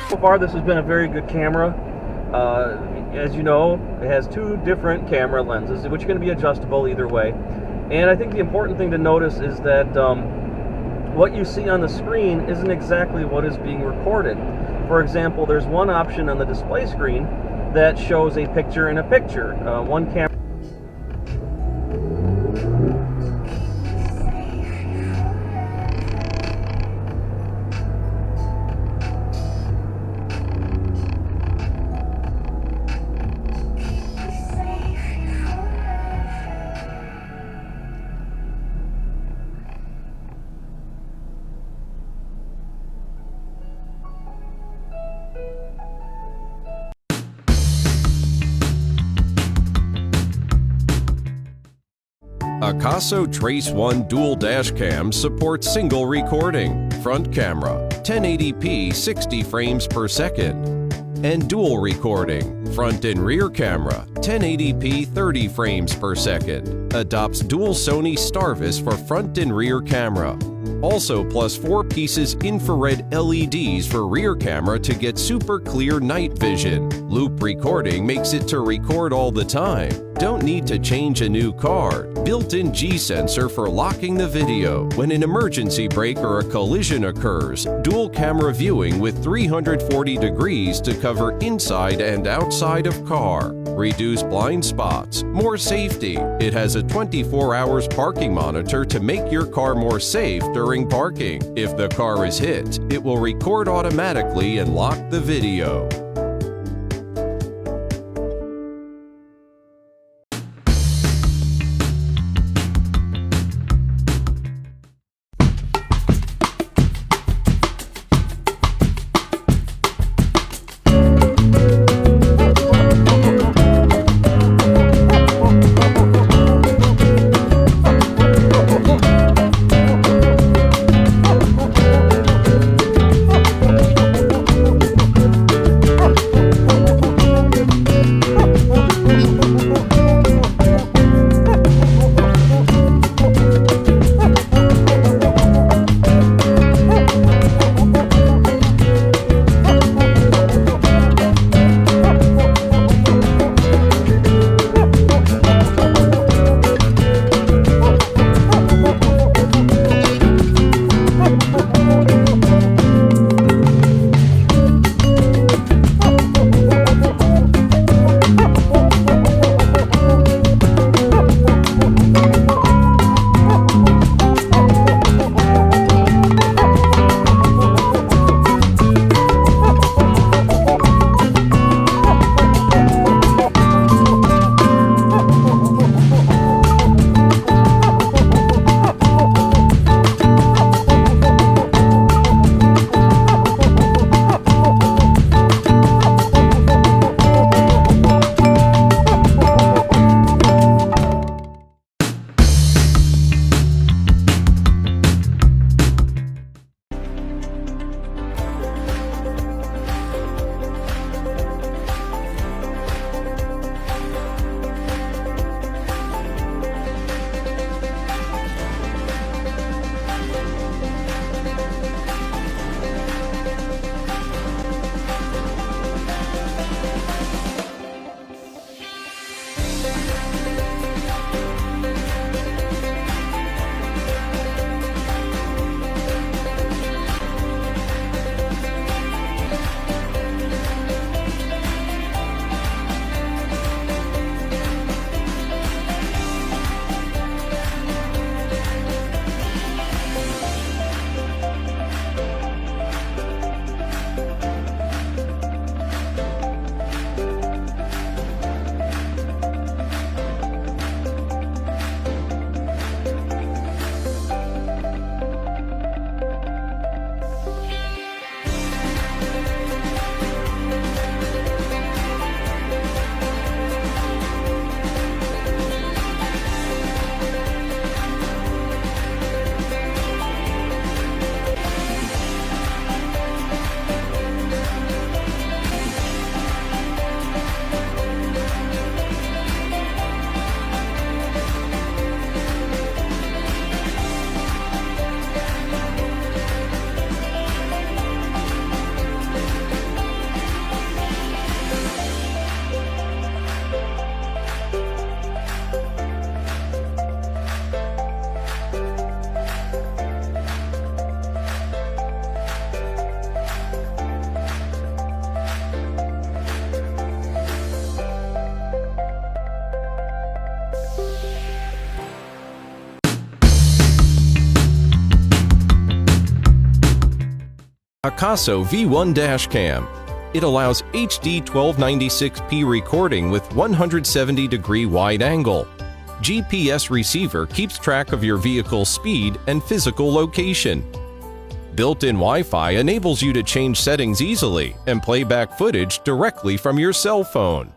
So far, this has been a very good camera. As you know, it has two different camera lenses, which are going to be adjustable either way. And I think the important thing to notice is that what you see on the screen isn't exactly what is being recorded. For example, there's one option on the display screen that shows a picture in a picture. One camera. A COCHE Trace 1 dual dash cam supports single recording, front camera, 1080p 60 frames per second, and dual recording, front and rear camera, 1080p 30 frames per second. Adopts dual Sony Starvis for front and rear camera. Also plus 4 pieces infrared LEDs for rear camera to get super clear night vision. Loop recording makes it to record all the time. Don't need to change a new card. Built-in G-sensor for locking the video. When an emergency brake or a collision occurs, dual camera viewing with 340 degrees to cover inside and outside of car. Reduce blind spots. More safety. It has a 24 hours parking monitor to make your car more safe during parking. If the car is hit, it will record automatically and lock the video. Picasso V1 Dashcam. It allows HD 1296p recording with 170-degree wide angle. GPS receiver keeps track of your vehicle's speed and physical location. Built-in Wi-Fi enables you to change settings easily and play back footage directly from your cell phone.